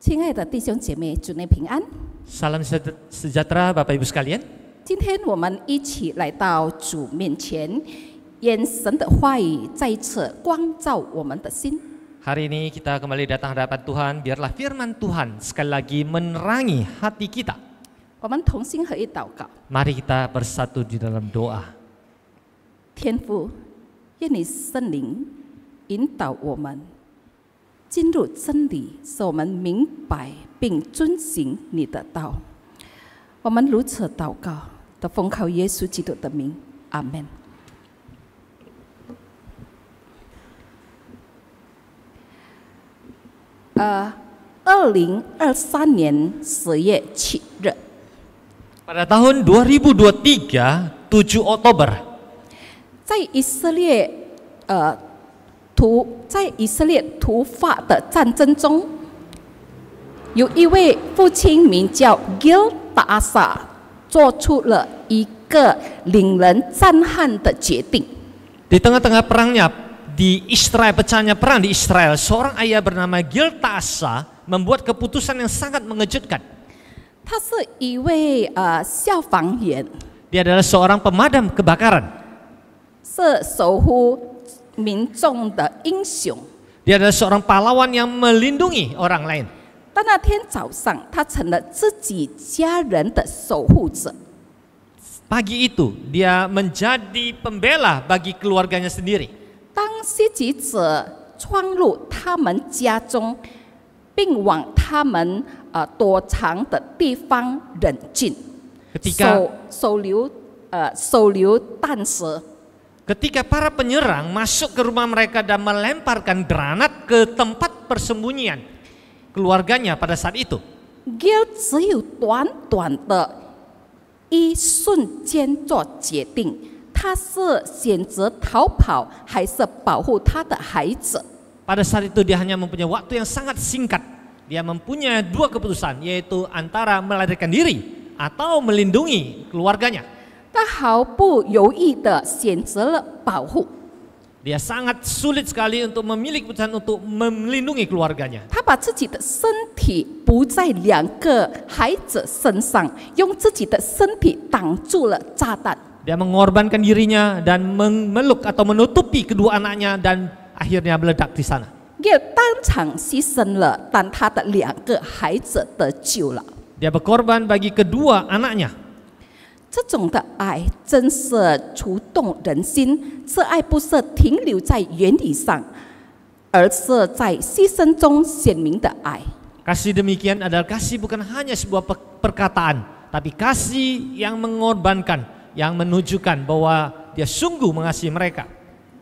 亲爱的弟兄姐妹，主内平安。 Salam sejahtera Bapak Ibu sekalian. 今天我们一起来到主面前，愿神的话语再一次光照我们的心。 Hari ini kita kembali datang hadapan Tuhan. Biarlah firman Tuhan sekali lagi menerangi hati kita. 我们同心合一祷告。 Mari kita bersatu di dalam doa. 天父，愿你圣灵引导我们进入真理，使我们明白并遵行你的道。我们如此祷告，都奉靠耶稣基督的名，阿门。2023年10月7日， Pada tahun 2023, 7 Oktober, 在以色列突发的战争中，有一位父亲名叫 Gil Taasa， 做出了一个令人震撼的决定。 di tengah-tengah perangnya di Israel, pecahnya perang di Israel, seorang ayah bernama Gil Taasa membuat keputusan yang sangat mengejutkan. 他是一位消防员， Dia adalah seorang pemadam kebakaran. 是守护民众的英雄。 Dia adalah seorang pahlawan yang melindungi orang lain. 但那天早上，他成了自己家人的守护者。 Pagi itu dia menjadi pembela bagi keluarganya sendiri. 当袭击者闯入他们家中，并往他们躲藏的地方冷进， Ketika 手榴弹蛇。 Ketika para penyerang masuk ke rumah mereka dan melemparkan granat ke tempat persembunyian keluarganya pada saat itu, Gil 只有短短的一瞬间做决定，他是选择逃跑还是保护他的孩子。 pada saat itu dia hanya mempunyai waktu yang sangat singkat. Dia mempunyai dua keputusan, yaitu antara melarikan diri atau melindungi keluarganya. 他毫不犹豫地选择了保护。 Dia sangat sulit sekali untuk memilih keputusan untuk melindungi keluarganya. 他把自己的身体不在两个孩子身上，用自己的身体挡住了炸弹。 Dia mengorbankan dirinya dan memeluk atau menutupi kedua anaknya dan akhirnya meledak di sana. 也当场牺牲了，但他的两个孩子得救了。 Dia berkorban bagi kedua anaknya. 这种的爱真是触动人心，这爱不是停留在原理上，而是在牺牲中显明的爱。 Kasih demikian adalah kasih bukan hanya sebuah perkataan, tapi kasih yang mengorbankan, yang menunjukkan bahwa dia sungguh mengasihi mereka.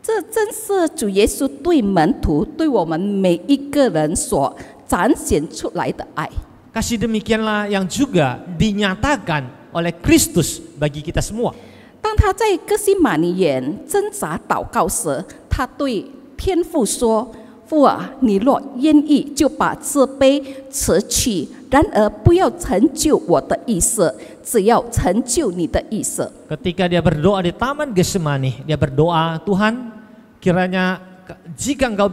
这正是主耶稣对门徒、对我们每一个人所展现出来的爱。 Kasih demikianlah yang juga dinyatakan oleh Kristus bagi kita semua. 当他在哥西马尼园挣扎祷告时，他对天父说：“父啊，你若愿意，就把这杯辞去；然而不要成就我的意思，只要成就你的意思。” Ketika dia berdoa di Taman Getsemani, dia berdoa, Tuhan, kiranya jika Engkau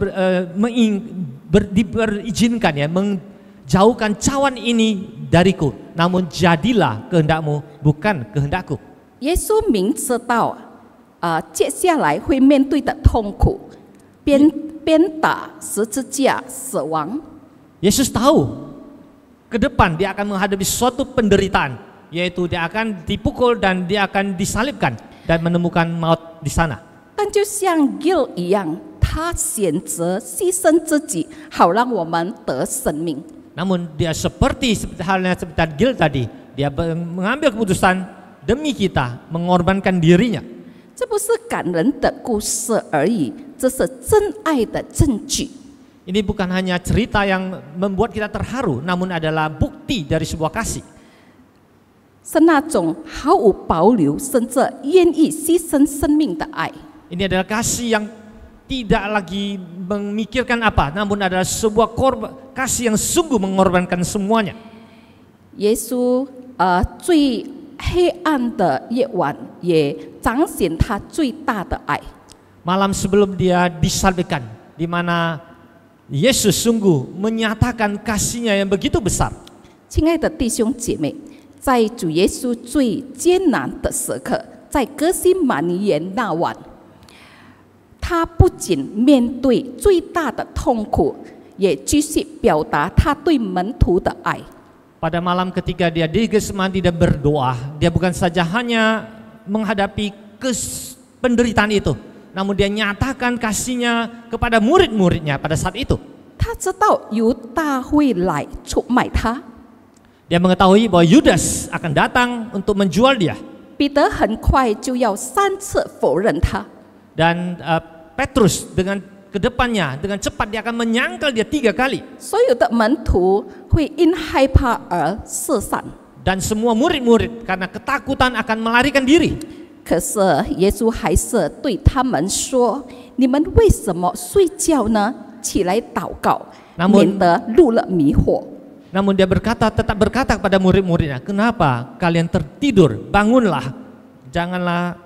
berizinkan ya, menjauhkan cawan ini dariku, namun jadilah kehendak-Mu, bukan kehendak-Ku. 耶稣明知道，接下来会面对的痛苦，鞭打、十字架、死亡。 Yesus tahu ke depan dia akan menghadapi suatu penderitaan, yaitu dia akan dipukul dan dia akan disalibkan dan menemukan maut di sana. 但就像 Gil 一样，他选择牺牲自己，好让我们得生命。 Namun dia seperti halnya seperti Gil tadi, dia mengambil keputusan demi kita, mengorbankan dirinya. 这不是感人的故事而已，这是真爱的证据。 Ini bukan hanya cerita yang membuat kita terharu, namun adalah bukti dari sebuah kasih. 是那种毫无保留，甚至愿意牺牲生命的爱。 Ini adalah kasih yang tidak lagi memikirkan apa, namun adalah sebuah kasih yang sungguh mengorbankan semuanya. 耶稣最黑暗的夜晚，也彰显他最大的爱。 Malam sebelum dia disalibkan, di mana Yesus sungguh menyatakan kasih-Nya yang begitu besar. 亲爱的弟兄姐妹，在主耶稣最艰难的时刻，在革新马尼园那晚，他不仅面对最大的痛苦，也继续表达他对门徒的爱。 Pada malam ketika dia di Getsemani dan berdoa, dia bukan saja hanya menghadapi penderitaan itu, namun dia nyatakan kasih-Nya kepada murid-muridnya pada saat itu. 他知道犹大会来出卖他， Dia mengetahui bahwa Yudas akan datang untuk menjual dia. 彼得很快就要3次否认他。 Dan Petrus dengan kedepannya, dengan cepat dia akan menyangkal dia 3 kali. 所有的门徒会因害怕而四散， Dan semua murid-murid karena ketakutan akan melarikan diri. 可是耶稣还是对他们说：“你们为什么睡觉呢？起来祷告， Namun- 免得入了迷惑。” Namun dia tetap berkata kepada murid-muridnya, kenapa kalian tertidur? Bangunlah, janganlah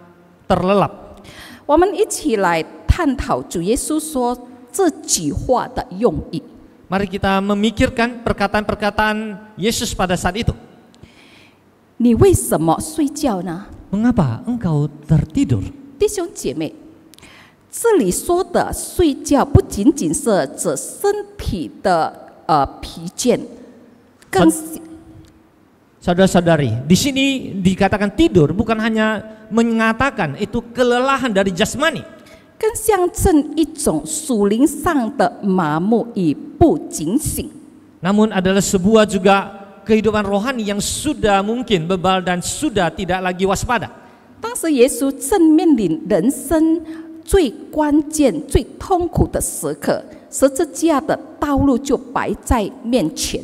terlelap. 我们一起来探讨主耶稣说这句话的用意。 Mari kita memikirkan perkataan-perkataan Yesus pada saat itu. 你为什么睡觉呢？ Mengapa engkau tertidur? 弟兄姐妹，这里说的睡觉不仅仅是指身体的疲倦，更是 Saudara-saudari, di sini dikatakan tidur bukan hanya mengatakan itu kelelahan dari jasmani, 更象征一种属灵上的麻木与不警醒。 namun adalah sebuah juga kehidupan rohani yang sudah mungkin bebal dan sudah tidak lagi waspada. 当时耶稣正面临人生最关键、最痛苦的时刻，十字架的道路就摆在面前。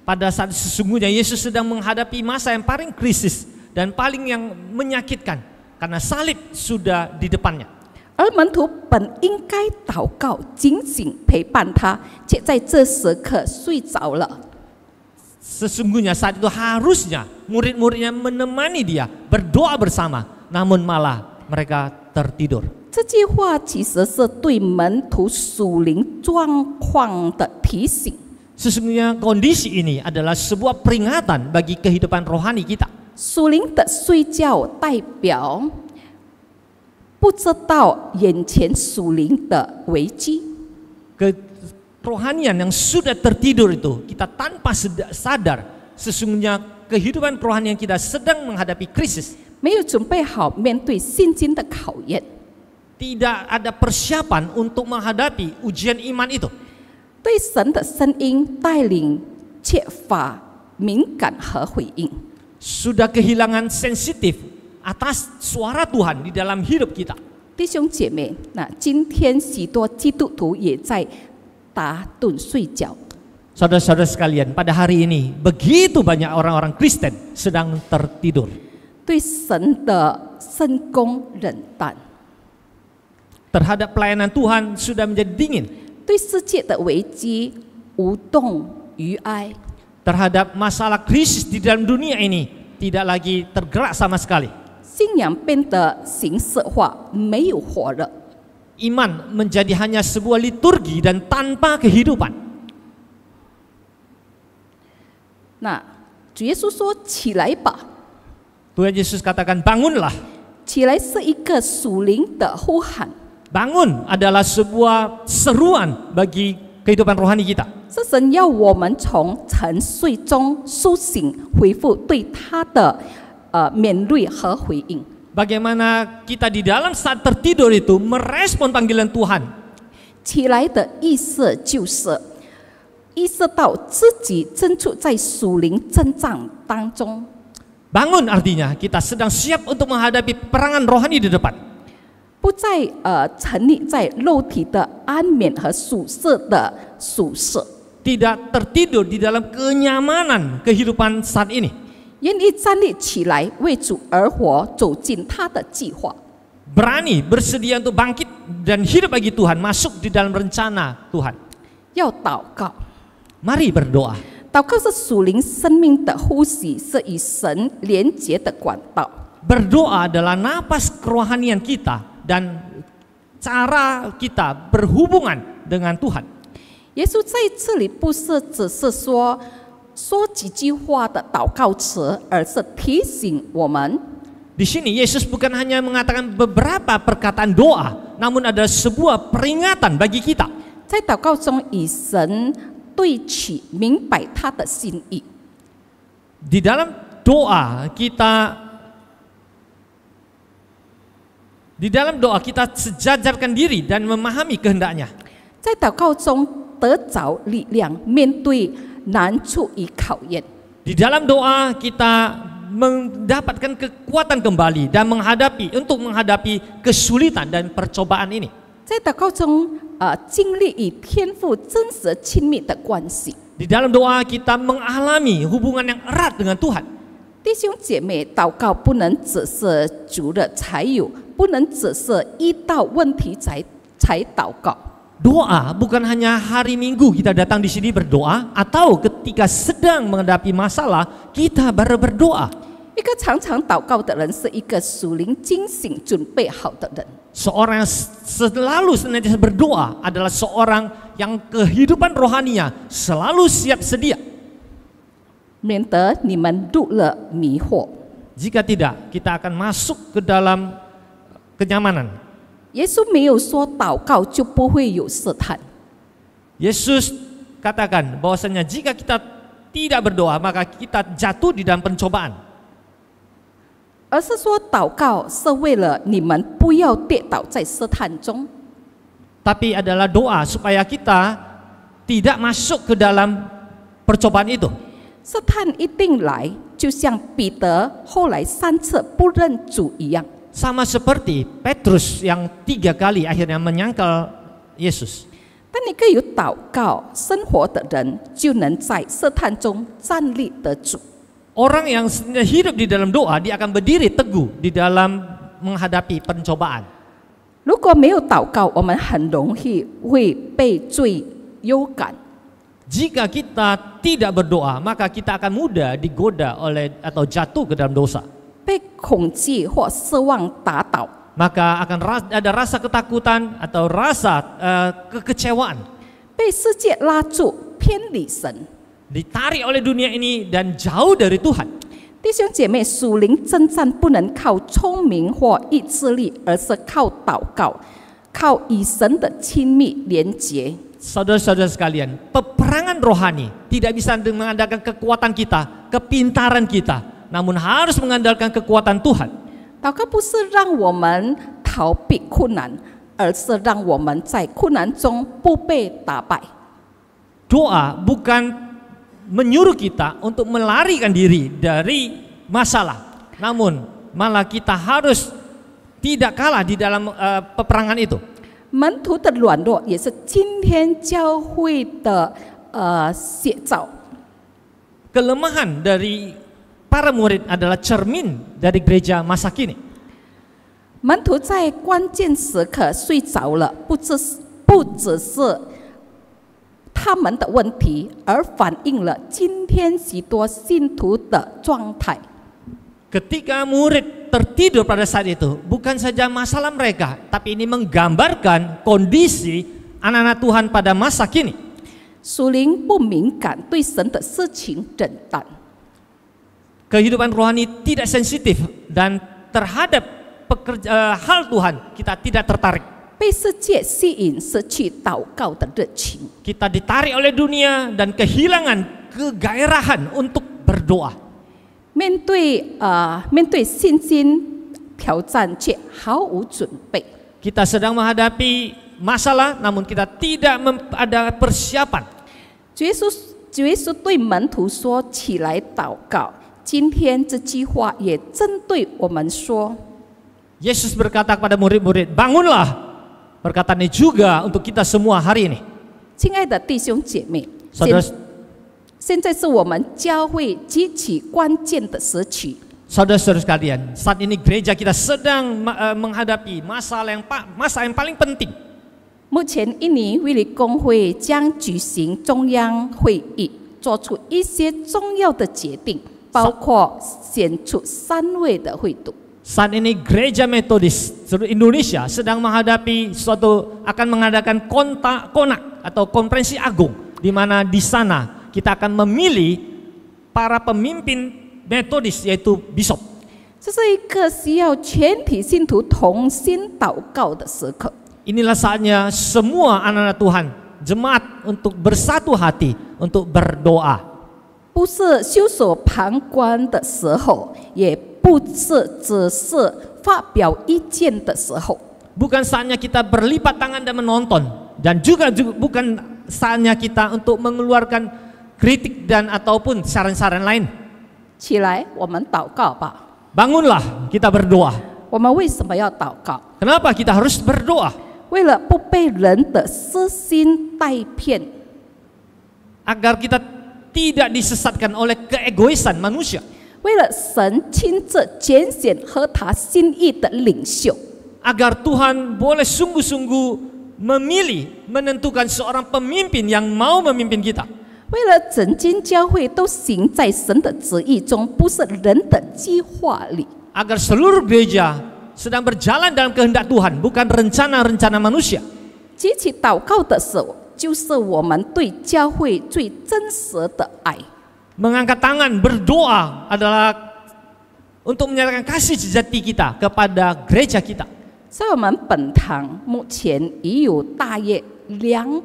Pada saat sesungguhnya Yesus sedang menghadapi masa yang paling krisis dan paling yang menyakitkan karena salib sudah di depannya. 而门徒本应该祷告、警醒陪伴他，却在这时刻睡着了。 Sesungguhnya saat itu harusnya murid-muridnya menemani dia berdoa bersama, namun malah mereka tertidur. 这句话其实是对门徒属灵状况的提醒。 Sesungguhnya kondisi ini adalah sebuah peringatan bagi kehidupan rohani kita. 属灵的睡觉代表不知道眼前属灵的危机。 Kerohanian yang sudah tertidur itu kita tanpa sadar sesungguhnya kehidupan kerohanian kita sedang menghadapi krisis. 没有准备好面对现今的考验， Tidak ada persiapan untuk menghadapi ujian iman itu. 对神的声音带领缺乏敏感和回应。 Sudah kehilangan sensitif atas suara Tuhan di dalam hidup kita. 弟兄姐妹，那今天许多基督徒也在打盹睡觉。 Saudara-saudara sekalian, pada hari ini begitu banyak orang-orang Kristen sedang tertidur. 对神的圣工冷淡， Terhadap pelayanan Tuhan sudah menjadi dingin. 对世界的危机无动于哀。 Terhadap masalah krisis di dalam dunia ini tidak lagi tergerak sama sekali. 信仰变得形式化，没有火热。 Iman menjadi hanya sebuah liturgi dan tanpa kehidupan. 那主耶稣说：“起来吧！” Tuhan Yesus katakan bangunlah. 起来是一个属灵的呼喊， Bangun adalah sebuah seruan bagi kehidupan rohani kita. 是神要我们从沉睡中苏醒，恢复对他的敏锐和回应。 Bagaimana kita di dalam saat tertidur itu merespon panggilan Tuhan. 起来的意思就是意识到自己正处在属灵征战当中， Bangun artinya kita sedang siap untuk menghadapi perangan rohani di depan. 不再沉溺在肉体的安眠和舒适的舒适， Tidak tertidur di dalam kenyamanan kehidupan saat ini. 愿意站立起来，为主而活，走进他的计划。 Berani bersedia untuk bangkit dan hidup bagi Tuhan, masuk di dalam rencana Tuhan. 要祷告， Mari berdoa. 祷告是属灵生命的呼吸，是与神连结的管道。 Berdoa adalah napas kerohanian kita dan cara kita berhubungan dengan Tuhan. 耶稣在这里不是只是说几句话的祷告词，而是提醒我们。Di sini Yesus bukan hanya mengatakan beberapa perkataan doa, namun ada sebuah peringatan bagi kita. 在祷告中与神对齐，明白他的心意。Di dalam doa kita sejajarkan diri dan memahami kehendaknya. 在祷告中得着力量，面对难处与考验。 Di dalam doa kita mendapatkan kekuatan kembali dan untuk menghadapi kesulitan dan percobaan ini. 在祷告中，经历与天父真实亲密的关系。 Di dalam doa kita mengalami hubungan yang erat dengan Tuhan. 弟兄姐妹，祷告不能只是主日才有，不能只是遇到问题才祷告。 Doa bukan hanya hari Minggu kita datang di sini berdoa, atau ketika sedang menghadapi masalah kita baru berdoa. 一个常常祷告的人，是一个属灵警醒、准备好的人。 Seorang yang selalu senantiasa berdoa adalah seorang yang kehidupan rohaninya selalu siap sedia. 免得你们入了迷惑。 Jika tidak, kita akan masuk ke dalam kenyamanan. 耶稣没有说祷告就不会有试探。 Yesus katakan bahwasanya jika kita tidak berdoa maka kita jatuh di dalam pencobaan. 而是说祷告是为了你们不要跌倒在试探中。 Tapi adalah doa supaya kita tidak masuk ke dalam percobaan itu. 试探一定来，就像彼得后来3次不认主一样。 Sama seperti Petrus yang 3 kali akhirnya menyangkal Yesus. 当一个有祷告生活的人，就能在试探中站立得住。 Orang yang hidup di dalam doa, dia akan berdiri teguh di dalam menghadapi pencobaan. 如果没有祷告，我们很容易会被罪幽感。 Jika kita tidak berdoa, maka kita akan mudah digoda oleh atau jatuh ke dalam dosa. 被恐惧或失望打倒， Maka akan ada rasa ketakutan atau rasa kekecewaan. 被世界拉住，偏离神。 Ditarik oleh dunia ini dan jauh dari Tuhan. 弟兄姐妹，属灵征战不能靠聪明或意志力，而是靠祷告，靠与神的亲密连结。 Saudara-saudara sekalian, peperangan rohani tidak bisa mengandalkan kekuatan kita, kepintaran kita, namun harus mengandalkan kekuatan Tuhan. 祷告不是让我们逃避困难，而是让我们在困难中不被打败。 Doa bukan menyuruh kita untuk melarikan diri dari masalah, namun malah kita harus tidak kalah di dalam peperangan itu. 门徒的软弱也是今天教会的写照。 Kelemahan dari para murid adalah cermin dari gereja masa kini. 门徒在关键时刻睡着了，不只是他们的问题，而反映了今天许多信徒的状态。 Ketika murid tertidur pada saat itu, bukan saja masalah mereka, tapi ini menggambarkan kondisi anak-anak Tuhan pada masa kini. 属灵不敏感，对神的事情冷淡。 Kehidupan rohani tidak sensitif dan terhadap hal Tuhan kita tidak tertarik. 被世界吸引，失去祷告的热情。 Kita ditarik oleh dunia dan kehilangan kegairahan untuk berdoa. 面对信心挑战，却毫无准备。 Kita sedang menghadapi masalah, namun kita tidak ada persiapan. 主耶稣对门徒说：“起来祷告。”今天这句话也针对我们说。 Yesus berkata kepada murid-murid, bangunlah. Perkataan ini juga untuk kita semua hari ini. 亲爱的弟兄姐妹， 现在是我们教会极其关键的时期。 Saudara-saudara sekalian, saat ini gereja kita sedang menghadapi masa yang paling penting. 目前，印尼卫理公会将举行中央会议，做出一些重要的决定，包括选出3位的会督。Saat ini gereja Metodis seluruh Indonesia sedang menghadapi akan mengadakan konak atau konferensi agung, di mana di sana kita akan memilih para pemimpin Metodis, yaitu bishop. 这是一个需要全体信徒同心祷告的时刻。 Inilah saatnya semua anak-anak Tuhan, jemaat untuk bersatu hati untuk berdoa. 不是袖手旁观的时候，也不是只是发表意见的时候。 Bukan saatnya kita berlipat tangan dan menonton, dan juga bukan saatnya kita untuk mengeluarkan kritik dan ataupun saran-saran lain. 起来，我们祷告吧。 Bangunlah, kita berdoa. 我们为什么要祷告？ Kenapa kita harus berdoa? 为了不被人的私心带骗， Agar kita tidak disesatkan oleh keegoisan manusia. 为了神亲自拣选合他心意的领袖， Agar Tuhan boleh sungguh-sungguh memilih, menentukan seorang pemimpin yang mau memimpin kita. 为了整间教会都行在神的旨意中，不是人的计划里。 Agar seluruh gereja sedang berjalan dalam kehendak Tuhan, bukan rencana-rencana manusia. 举起祷告的手，就是我们对教会最真实的爱。 Mengangkat tangan berdoa adalah untuk menyatakan kasih sejati kita kepada gereja kita. 在我们本堂目前已有大约200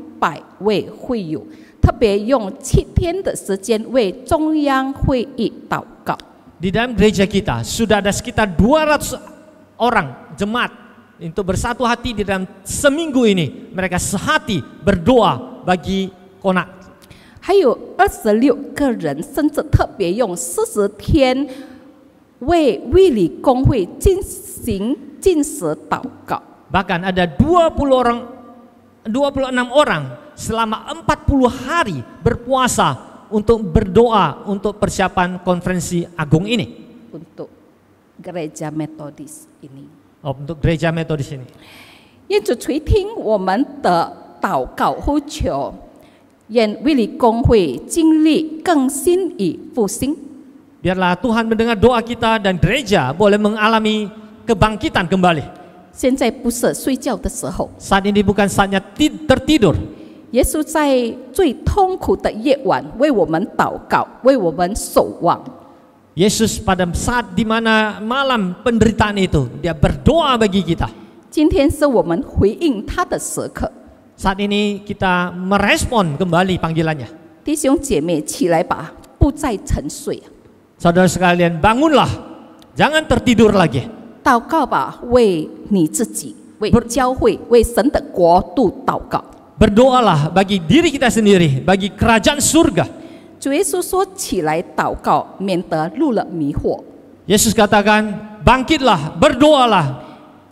位会友，特别用7天的时间为中央会议祷告。 Di dalam gereja kita sudah ada sekitar 200 orang jemaat untuk bersatu hati di dalam seminggu ini. Mereka sehati berdoa bagi konak. 还有26个人，甚至特别用40天为卫理公会进行禁食祷告。 Bahkan ada 26 orang selama 40 hari berpuasa untuk berdoa untuk persiapan konferensi agung ini. Untuk gereja Metodis ini， Untuk gereja Metodis ini. 愿主垂听我们的祷告呼求，愿卫理公会经历更新与复兴。 Biarlah Tuhan mendengar doa kita dan gereja boleh mengalami kebangkitan kembali. 现在不是睡觉的时候， Saat ini bukan saatnya tertidur. 耶稣在最痛苦的夜晚为我们祷告，为我们守望。 Yesus pada saat di mana malam penderitaan itu, dia berdoa bagi kita. 今天是我们回应他的时刻。 Saat ini kita merespon kembali panggilannya. 弟兄姐妹，起来吧，不再沉睡。 Saudara sekalian, bangunlah, jangan tertidur lagi. 祷告吧，为你自己，为教会，为神的国度祷告。 Berdoalah bagi diri kita sendiri, bagi kerajaan surga. 主耶稣说：“起来祷告，免得入了迷惑。” Yesus katakan, bangkitlah, berdoalah.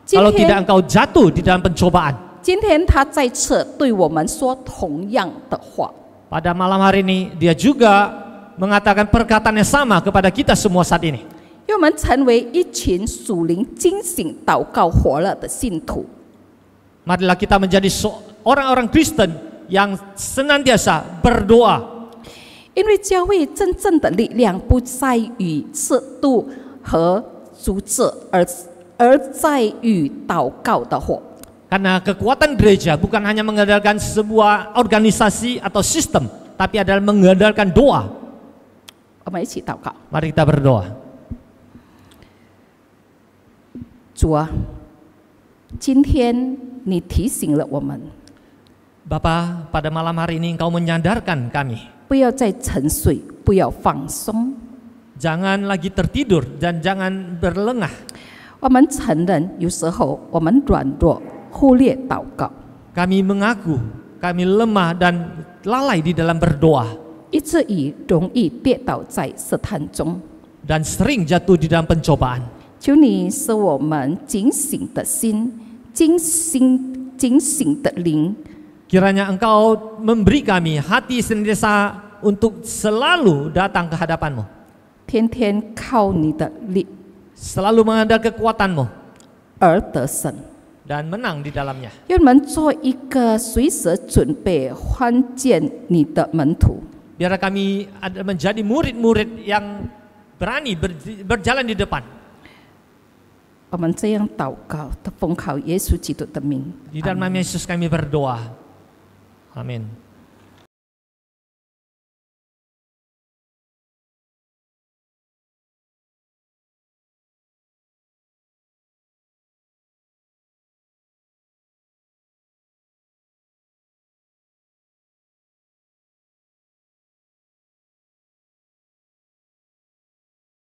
Kalau tidak engkau jatuh di dalam pencobaan. 今天他再次对我们说同样的话。 Pada malam hari ini, dia juga mengatakan perkataan yang sama kepada kita semua saat ini. 让我们成为一群属灵警醒、祷告活了的信徒。 Marilah kita menjadi orang-orang Kristen yang senantiasa berdoa. 因为教会真正的力量不在于制度和组织，而在于祷告的火。 Karena kekuatan gereja bukan hanya mengandalkan sebuah organisasi atau sistem, tapi adalah mengandalkan doa. 我们一起祷告。 Mari kita berdoa. 主啊，今天你提醒了我们， Bapa, pada malam hari ini Engkau menyadarkan kami. 不要再沉睡，不要放松。 Jangan lagi tertidur dan jangan berlengah. 我们承认有时候我们软弱，忽略祷告， Kami mengaku, kami lemah dan lalai di dalam berdoa. 以至于容易跌倒在试探中。 Dan sering jatuh di dalam pencobaan. 求你使我们警醒的心、警醒的灵， Kiranya Engkau memberi kami hati senantiasa untuk selalu datang ke hadapan-Mu. 天天靠你的力 Selalu mengandalkan kekuatan-Mu 而得胜。 dan menang di dalamnya. 愿我们做一个随时准备欢见你的门徒。 Biar kami menjadi murid-murid yang berani berjalan di depan. 我们这样祷告，奉靠耶稣基督的名。 Di dalam nama Yesus kami berdoa. Amin.